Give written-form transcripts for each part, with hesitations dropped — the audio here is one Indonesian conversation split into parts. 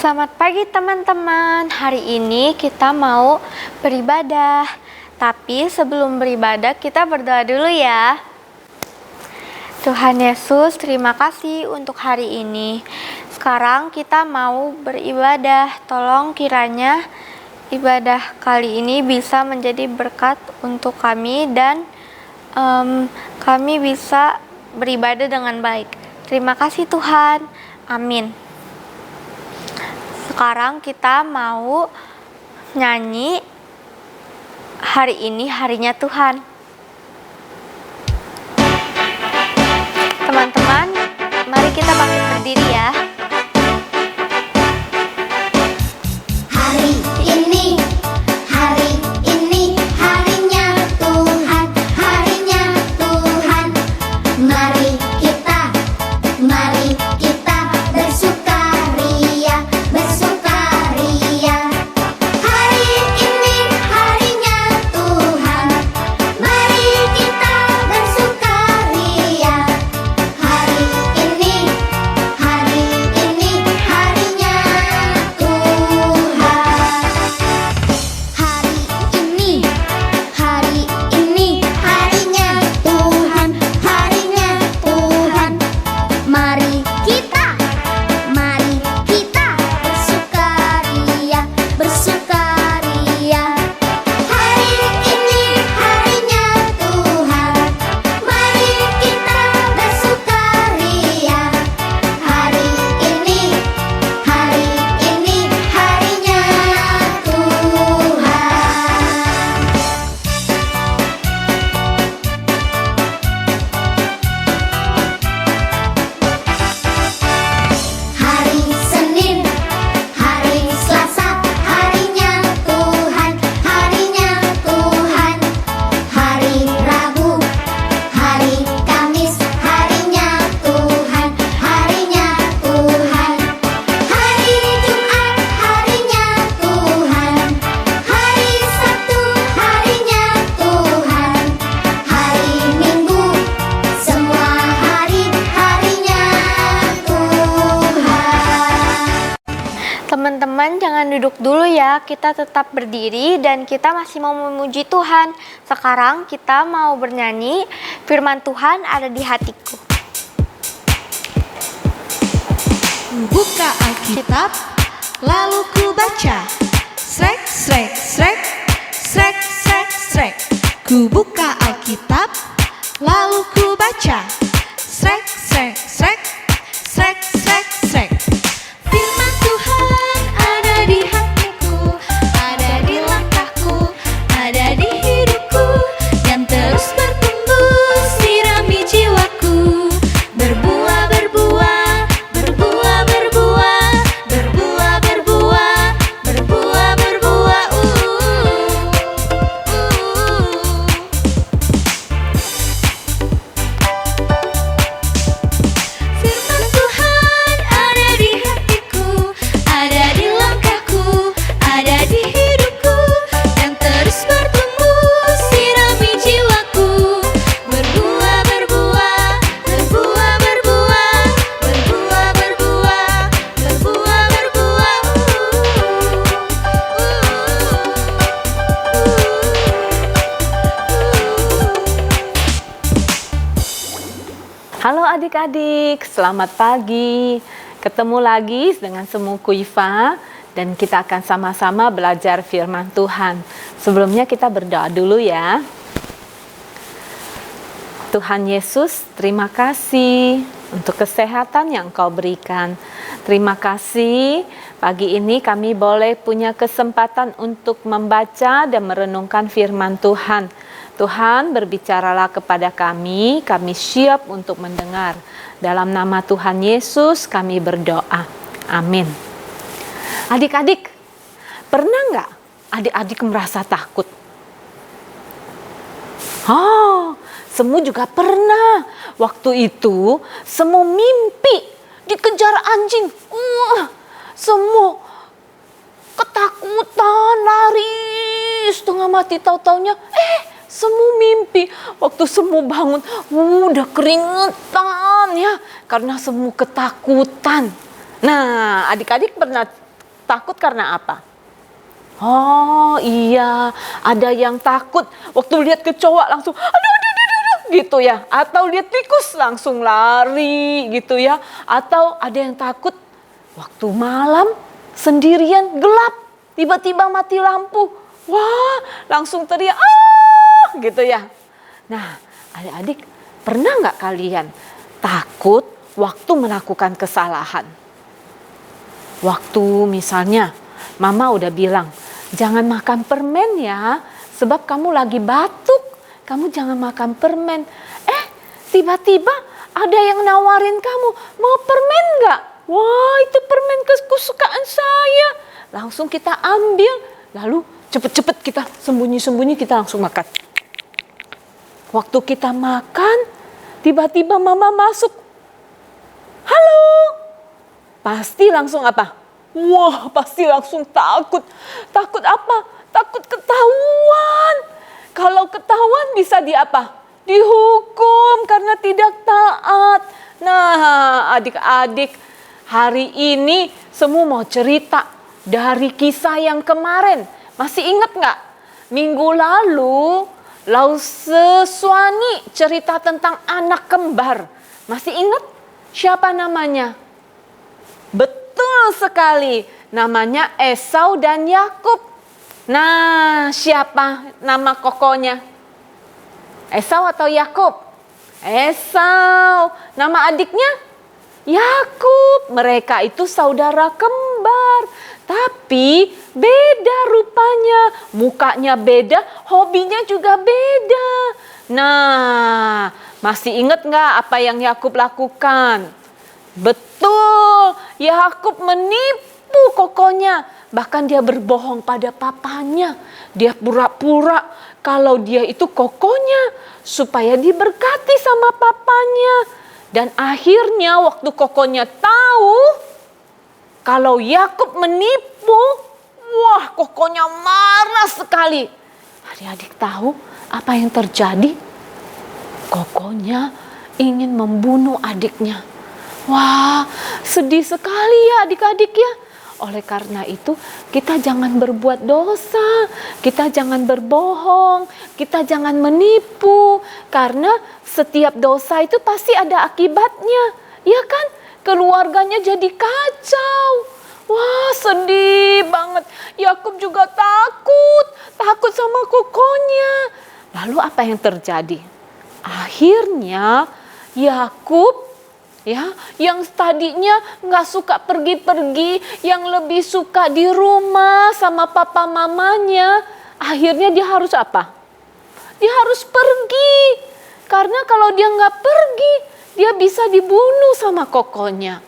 Selamat pagi teman-teman. Hari ini kita mau beribadah. Tapi sebelum beribadah kita berdoa dulu ya. Tuhan Yesus, terima kasih untuk hari ini. Sekarang kita mau beribadah. Tolong kiranya ibadah kali ini bisa menjadi berkat untuk kami dan kami bisa beribadah dengan baik. Terima kasih Tuhan. Amin. Sekarang kita mau nyanyi hari ini harinya Tuhan. Teman-teman, mari kita bangkit berdiri ya. Hari ini harinya Tuhan, harinya Tuhan. Mari kita bersukaria, bersukaria. Hari ini harinya Tuhan, mari kita bersukaria. Hari ini harinya Tuhan. Hari ini harinya Tuhan, harinya Tuhan. Mari kita bersukaria, bersukaria. Hari ini harinya Tuhan, mari kita bersukaria. Hari ini harinya Tuhan. Hari Senin, hari Selasa, harinya Tuhan, harinya Tuhan. Hari Rabu, hari Kamis, harinya Tuhan, harinya Tuhan. Hari Jumat, harinya Tuhan. Hari Sabtu, harinya Tuhan. Hari Minggu, semua harinya Tuhan. Teman-teman jangan duduk dulu ya, kita tetap berdiri dan kita masih mau memuji Tuhan. Sekarang kita mau bernyanyi firman Tuhan ada di hatiku. Buka Alkitab, lalu ku baca. Srek, srek, srek, srek, srek, srek. Ku buka Alkitab, lalu ku baca. Srek, srek, srek, srek, srek, srek. Firman Tuhan ada di hatiku, ada di langkahku, ada di hidupku, yang terus bertumbuh, sirami jiwaku. Berbuah, berbuah, berbuah, berbuah, berbuah, berbuah, berbuah, berbuah. Firman Tuhan ada di hatiku, ada di langkahku, ada di hidupku, yang terus bertumbuh, sirami jiwaku. Berbuah, berbuah, berbuah, berbuah, berbuah, berbuah, berbuah, berbuah. Halo adik-adik, selamat pagi. Ketemu lagi dengan Semu Kuifa dan kita akan sama-sama belajar firman Tuhan. Sebelumnya kita berdoa dulu ya. Tuhan Yesus, terima kasih untuk kesehatan yang Kau berikan. Terima kasih pagi ini kami boleh punya kesempatan untuk membaca dan merenungkan firman Tuhan. Tuhan, berbicaralah kepada kami siap untuk mendengar. Dalam nama Tuhan Yesus kami berdoa. Amin. Adik-adik, pernah nggak adik-adik merasa takut? Semu juga pernah. Waktu itu, Semu mimpi dikejar anjing. Semu ketakutan, lari setengah mati. Tahu-taunya, Semu mimpi waktu Semu bangun, udah keringetan ya, karena Semu ketakutan. Nah, adik-adik pernah takut karena apa? Oh iya, ada yang takut waktu lihat kecoa langsung aduh, gitu ya. Atau lihat tikus langsung lari gitu ya. Atau ada yang takut waktu malam sendirian gelap, tiba-tiba mati lampu. Wah, langsung teriak gitu ya. Nah, adik-adik pernah nggak kalian takut waktu melakukan kesalahan? Waktu misalnya mama udah bilang, jangan makan permen ya, sebab kamu lagi batuk. Kamu jangan makan permen. Tiba-tiba ada yang nawarin kamu, mau permen nggak? Wah, itu permen kesukaan saya. Langsung kita ambil, lalu cepet-cepet kita sembunyi-sembunyi kita langsung makan. Waktu kita makan, tiba-tiba mama masuk. Halo. Pasti langsung apa? Wah, pasti langsung takut. Takut apa? Takut ketahuan. Kalau ketahuan bisa diapa? Dihukum karena tidak taat. Nah, adik-adik, hari ini semua mau cerita dari kisah yang kemarin. Masih ingat nggak? Minggu lalu, Lau Seswani cerita tentang anak kembar. Masih ingat? Siapa namanya? Betul sekali, namanya Esau dan Yakub. Nah, siapa nama kokonya? Esau atau Yakub? Esau. Nama adiknya? Yakub. Mereka itu saudara kembar. Tapi beda rupanya. Mukanya beda, hobinya juga beda. Nah, masih ingat nggak apa yang Yakub lakukan? Betul, Yakub menipu kokonya. Bahkan dia berbohong pada papanya. Dia pura-pura kalau dia itu kokonya supaya diberkati sama papanya. Dan akhirnya waktu kokonya tahu kalau Yakub menipu, wah kokonya marah sekali. Adik-adik tahu apa yang terjadi? Kokonya ingin membunuh adiknya. Wah, sedih sekali ya adik-adik ya. Oleh karena itu, kita jangan berbuat dosa, kita jangan berbohong, kita jangan menipu. Karena setiap dosa itu pasti ada akibatnya, ya kan? Keluarganya jadi kacau. Wah, sedih banget. Yakub juga takut sama kokonya. Lalu apa yang terjadi? Akhirnya Yakub yang tadinya nggak suka pergi-pergi, yang lebih suka di rumah sama papa mamanya, akhirnya dia harus apa? Dia harus pergi, karena kalau dia nggak pergi, dia bisa dibunuh sama kokonya.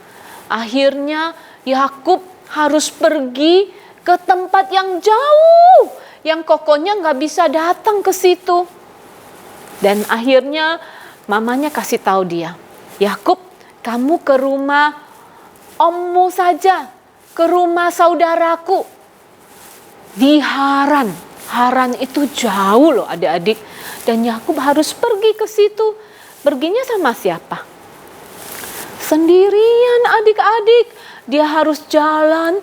Akhirnya Yakub harus pergi ke tempat yang jauh, yang kokonya nggak bisa datang ke situ. Dan akhirnya mamanya kasih tahu dia, Yakub, kamu ke rumah ommu saja, ke rumah saudaraku di Haran. Haran itu jauh loh adik-adik. Dan Yakub harus pergi ke situ. Perginya sama siapa? Sendirian adik-adik. Dia harus jalan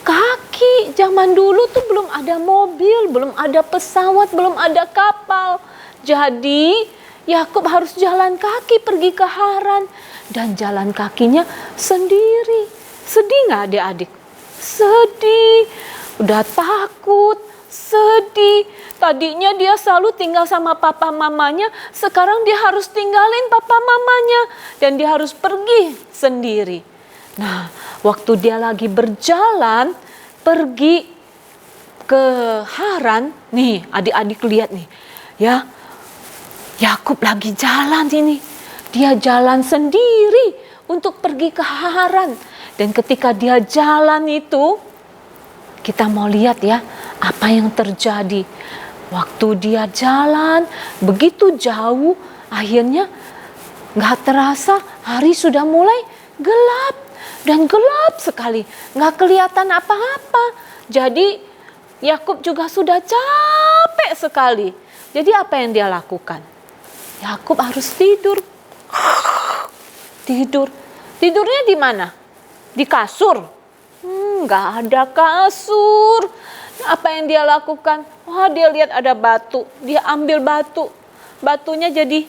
kaki. Zaman dulu tuh belum ada mobil, belum ada pesawat, belum ada kapal. Jadi Yakub harus jalan kaki pergi ke Haran. Dan jalan kakinya sendiri. Sedih gak adik-adik? Sedih. Udah takut, sedih. Tadinya dia selalu tinggal sama papa mamanya. Sekarang dia harus tinggalin papa mamanya. Dan dia harus pergi sendiri. Nah, waktu dia lagi berjalan, pergi ke Haran. Nih adik-adik lihat nih. Ya, Yakub lagi jalan ini. Dia jalan sendiri untuk pergi ke Haran. Dan ketika dia jalan itu, kita mau lihat ya apa yang terjadi. Waktu dia jalan begitu jauh, akhirnya gak terasa hari sudah mulai gelap. Dan gelap sekali, gak kelihatan apa-apa. Jadi Yakub juga sudah capek sekali. Jadi apa yang dia lakukan? Yakub harus tidur. Tidurnya di mana? Di kasur? nggak ada kasur. Apa yang dia lakukan? Wah, dia lihat ada batu, dia ambil batu. Batunya jadi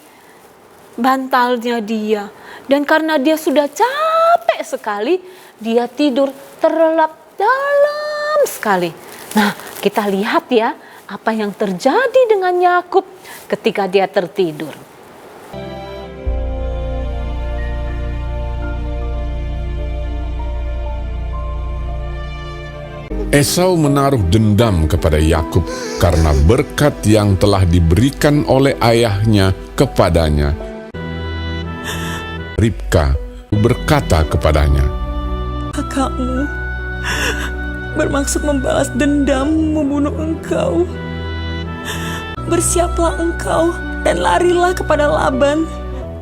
bantalnya dia. Dan karena dia sudah capek sekali, dia tidur terlelap dalam sekali. Nah, kita lihat ya apa yang terjadi dengan Yakub ketika dia tertidur. Esau menaruh dendam kepada Yakub karena berkat yang telah diberikan oleh ayahnya kepadanya. Ribka berkata kepadanya, "Kakakmu bermaksud membalas dendam membunuh engkau. Bersiaplah engkau dan larilah kepada Laban,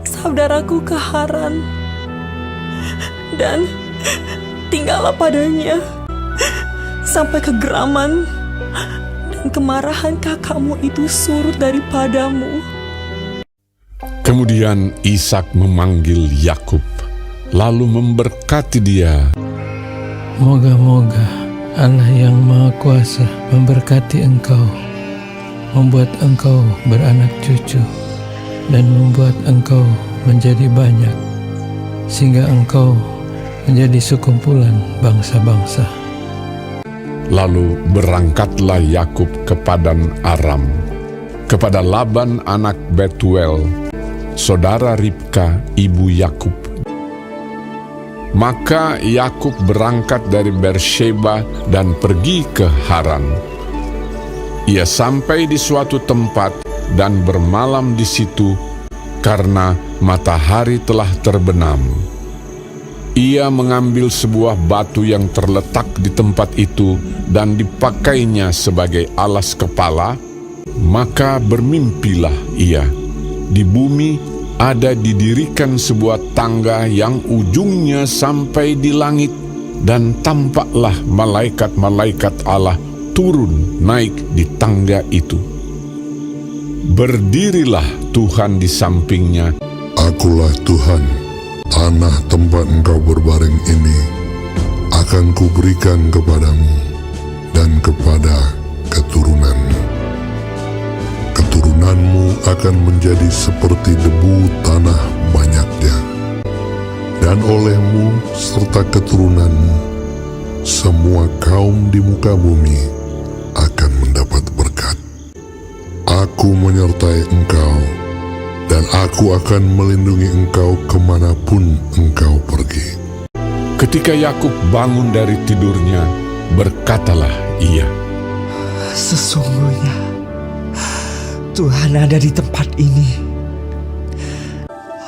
saudaraku ke Haran, dan tinggallah padanya sampai kegeraman dan kemarahan kakakmu itu surut daripadamu." Kemudian Ishak memanggil Yakub, lalu memberkati dia. Moga-moga Allah yang Maha Kuasa memberkati engkau, membuat engkau beranak cucu, dan membuat engkau menjadi banyak, sehingga engkau menjadi sekumpulan bangsa-bangsa. Lalu berangkatlah Yakub ke Padan Aram, kepada Laban anak Betuel, saudara Ribka ibu Yakub. Maka Yakub berangkat dari Beersheba dan pergi ke Haran. Ia sampai di suatu tempat dan bermalam di situ karena matahari telah terbenam. Ia mengambil sebuah batu yang terletak di tempat itu dan dipakainya sebagai alas kepala, maka bermimpilah ia. Di bumi ada didirikan sebuah tangga yang ujungnya sampai di langit, dan tampaklah malaikat-malaikat Allah turun naik di tangga itu. Berdirilah Tuhan di sampingnya. Akulah Tuhan, tanah tempat engkau berbaring ini akan kuberikan kepadamu dan kepada keturunanmu. Keturunanmu akan menjadi seperti debu tanah banyaknya, dan olehmu serta keturunanmu semua kaum di muka bumi akan mendapat berkat. Aku menyertai engkau, dan aku akan melindungi engkau kemanapun engkau pergi. Ketika Yakub bangun dari tidurnya, berkatalah ia, Sesungguhnya Tuhan ada di tempat ini.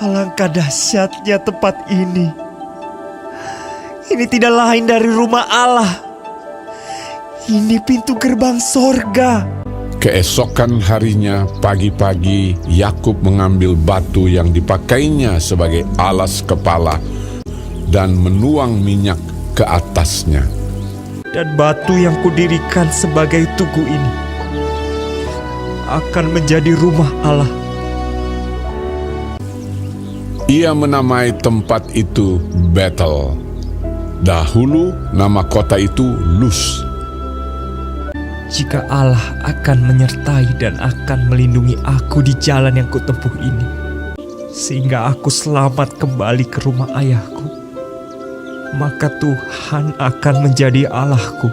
Alangkah dahsyatnya tempat ini. Ini tidak lain dari rumah Allah. Ini pintu gerbang sorga. Keesokan harinya pagi-pagi Yakub mengambil batu yang dipakainya sebagai alas kepala dan menuang minyak ke atasnya. Dan batu yang kudirikan sebagai tugu ini akan menjadi rumah Allah. Ia menamai tempat itu Betel. Dahulu nama kota itu Luz. Jika Allah akan menyertai dan akan melindungi aku di jalan yang kutempuh ini, sehingga aku selamat kembali ke rumah ayahku, maka Tuhan akan menjadi Allahku.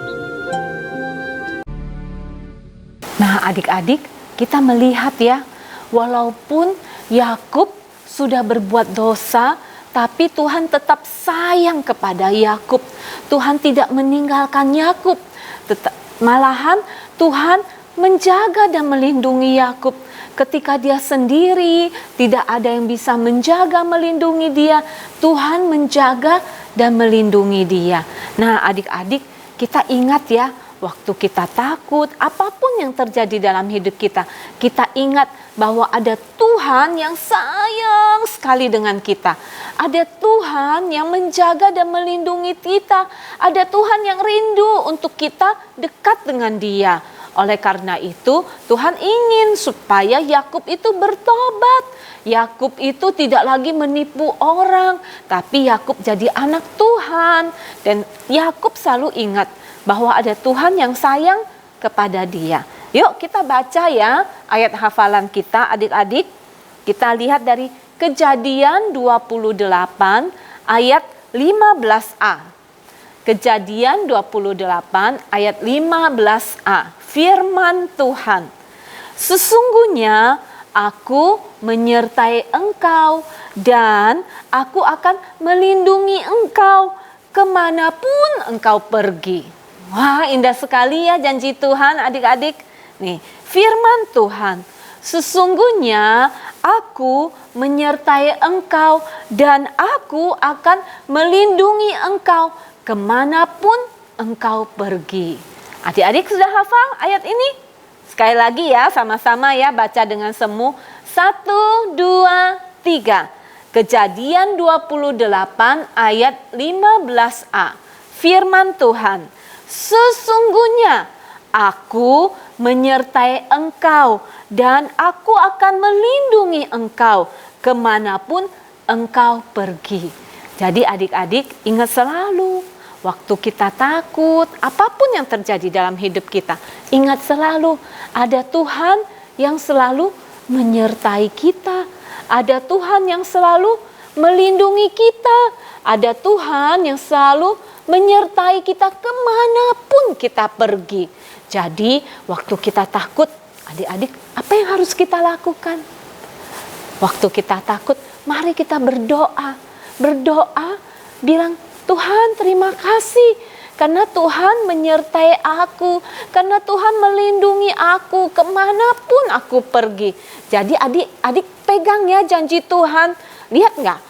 Nah, adik-adik, kita melihat ya, walaupun Yakub sudah berbuat dosa, tapi Tuhan tetap sayang kepada Yakub. Tuhan tidak meninggalkan Yakub. Malahan Tuhan menjaga dan melindungi Yakub. Ketika dia sendiri, tidak ada yang bisa menjaga, melindungi dia. Tuhan menjaga dan melindungi dia. Nah, adik-adik, kita ingat ya, waktu kita takut, apapun yang terjadi dalam hidup kita, kita ingat bahwa ada Tuhan yang sayang sekali dengan kita. Ada Tuhan yang menjaga dan melindungi kita. Ada Tuhan yang rindu untuk kita dekat dengan Dia. Oleh karena itu, Tuhan ingin supaya Yakub itu bertobat. Yakub itu tidak lagi menipu orang, tapi Yakub jadi anak Tuhan. Dan Yakub selalu ingat bahwa ada Tuhan yang sayang kepada dia. Yuk kita baca ya ayat hafalan kita adik-adik. Kita lihat dari Kejadian 28 ayat 15a. Kejadian 28 ayat 15a. Firman Tuhan, sesungguhnya aku menyertai engkau dan aku akan melindungi engkau kemanapun engkau pergi. Wah, indah sekali ya janji Tuhan adik-adik. Nih, firman Tuhan, sesungguhnya aku menyertai engkau dan aku akan melindungi engkau kemanapun engkau pergi. Adik-adik sudah hafal ayat ini? Sekali lagi ya, sama-sama ya baca dengan semu. 1, 2, 3. Kejadian 28 ayat 15a. Firman Tuhan, sesungguhnya aku menyertai engkau dan aku akan melindungi engkau kemanapun engkau pergi. Jadi adik-adik ingat selalu, waktu kita takut, apapun yang terjadi dalam hidup kita, ingat selalu ada Tuhan yang selalu menyertai kita. Ada Tuhan yang selalu melindungi kita. Ada Tuhan yang selalu menyertai kita kemanapun kita pergi. Jadi waktu kita takut, adik-adik, apa yang harus kita lakukan? Waktu kita takut, mari kita berdoa. Berdoa, bilang, Tuhan terima kasih karena Tuhan menyertai aku, karena Tuhan melindungi aku kemanapun aku pergi. Jadi adik-adik pegang ya janji Tuhan. Lihat nggak?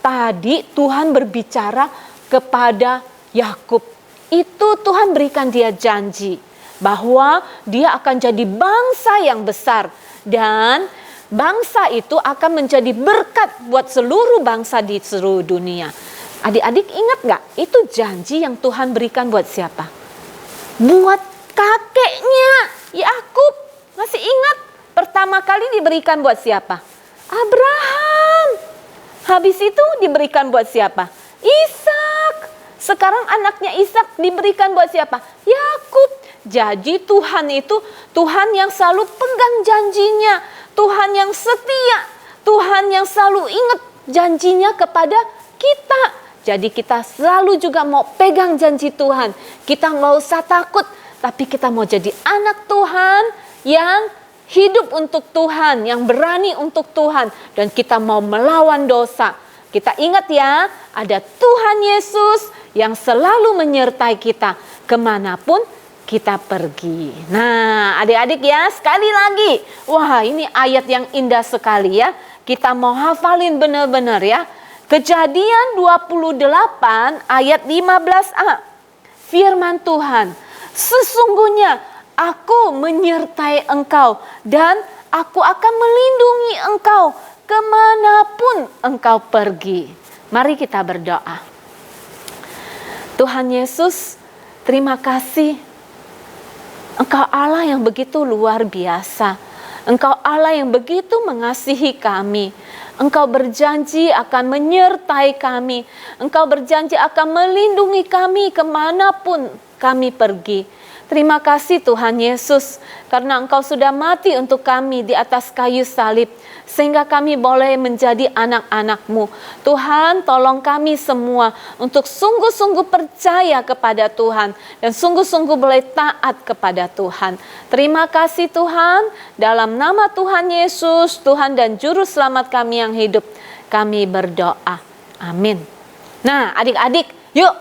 Tadi Tuhan berbicara kepada Yakub. Itu Tuhan berikan dia janji bahwa dia akan jadi bangsa yang besar. Dan bangsa itu akan menjadi berkat buat seluruh bangsa di seluruh dunia. Adik-adik ingat gak? Itu janji yang Tuhan berikan buat siapa? Buat kakeknya Yakub. Masih ingat? Pertama kali diberikan buat siapa? Abraham. Habis itu diberikan buat siapa? Ishak. Sekarang anaknya Ishak diberikan buat siapa? Yakub. Jadi Tuhan itu Tuhan yang selalu pegang janjinya. Tuhan yang setia. Tuhan yang selalu ingat janjinya kepada kita. Jadi kita selalu juga mau pegang janji Tuhan. Kita nggak usah takut, tapi kita mau jadi anak Tuhan yang hidup untuk Tuhan, yang berani untuk Tuhan. Dan kita mau melawan dosa. Kita ingat ya, ada Tuhan Yesus yang selalu menyertai kita kemanapun kita pergi. Nah, adik-adik ya, sekali lagi. Wah, ini ayat yang indah sekali ya. Kita mau hafalin benar-benar ya. Kejadian 28 ayat 15a. Firman Tuhan, sesungguhnya aku menyertai engkau dan aku akan melindungi engkau kemanapun engkau pergi. Mari kita berdoa. Tuhan Yesus, terima kasih. Engkau Allah yang begitu luar biasa. Engkau Allah yang begitu mengasihi kami. Engkau berjanji akan menyertai kami. Engkau berjanji akan melindungi kami kemanapun kami pergi. Terima kasih Tuhan Yesus, karena Engkau sudah mati untuk kami di atas kayu salib, sehingga kami boleh menjadi anak-anak-Mu. Tuhan, tolong kami semua untuk sungguh-sungguh percaya kepada Tuhan, dan sungguh-sungguh boleh taat kepada Tuhan. Terima kasih Tuhan, dalam nama Tuhan Yesus, Tuhan dan Juru Selamat kami yang hidup, kami berdoa. Amin. Nah adik-adik, yuk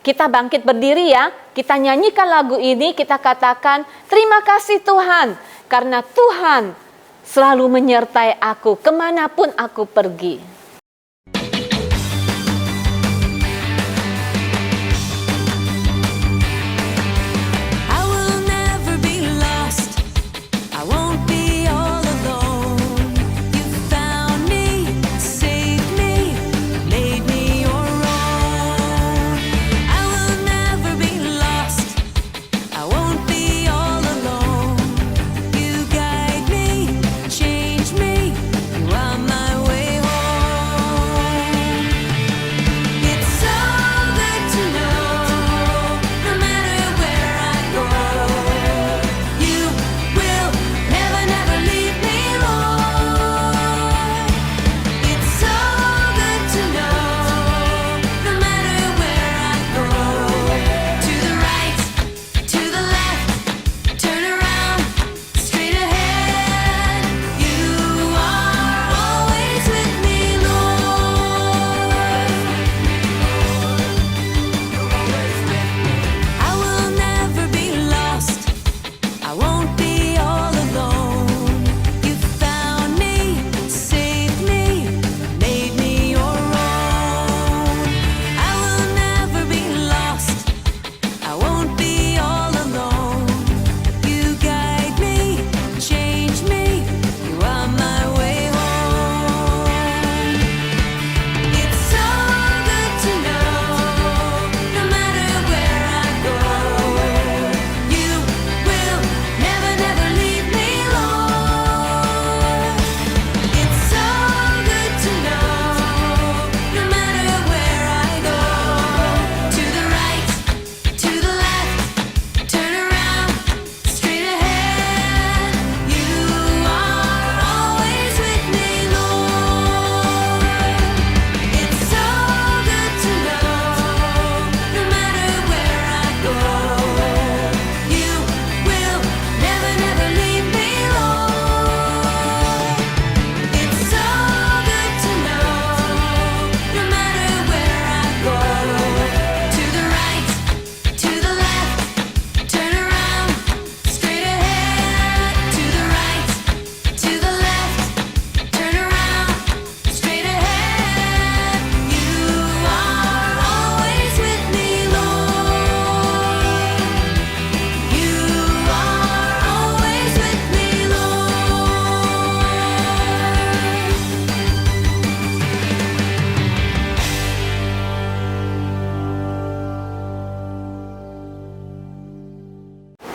kita bangkit berdiri ya. Kita nyanyikan lagu ini, kita katakan terima kasih Tuhan. Karena Tuhan selalu menyertai aku kemanapun aku pergi. All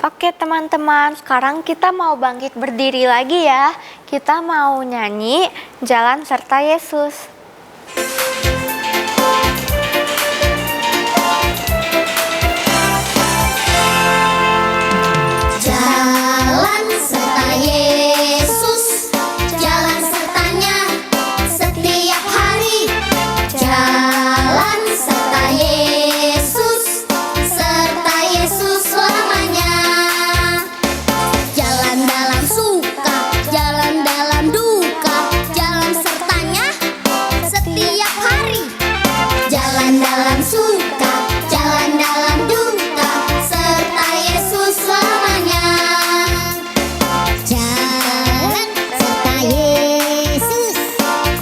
Oke teman-teman, sekarang kita mau bangkit berdiri lagi ya. Kita mau nyanyi Jalan Serta Yesus. Jalan serta Yesus, jalan sertanya setiap hari. Jalan serta Yesus, serta Yesus selamanya. Jalan dalam suka, jalan dalam duka, jalan sertanya setiap hari. Jalan dalam suka, jalan dalam duka, serta Yesus selamanya. Jalan serta Yesus,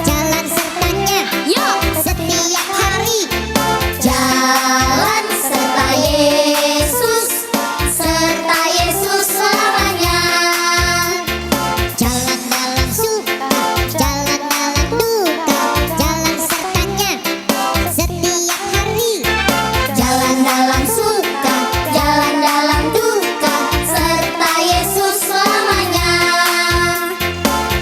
jalan sertanya, yuk setiap hari. Jalan serta Yesus, serta Yesus selamanya. Jalan dalam suka, jalan dalam duka, jalan sertanya setiap hari. Jalan dalam suka, jalan dalam duka, serta Yesus selamanya.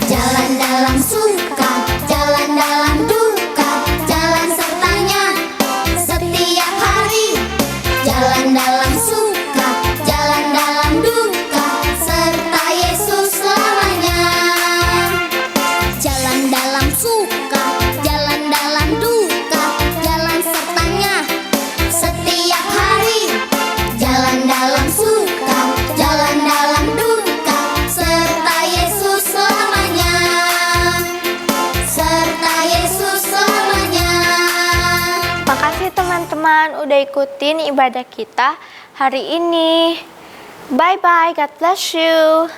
Jalan dalam suka, jalan dalam duka, jalan sertanya setiap hari. Jalan dalam suka, jalan dalam duka, serta Yesus selamanya. Jalan dalam suka, jalan dalam duka, jalan sertanya setiap hari. Jalan dalam suka, jalan dalam duka, serta Yesus selamanya. Serta Yesus selamanya. Makasih teman-teman udah ikutin ibadah kita hari ini. Bye-bye, God bless you.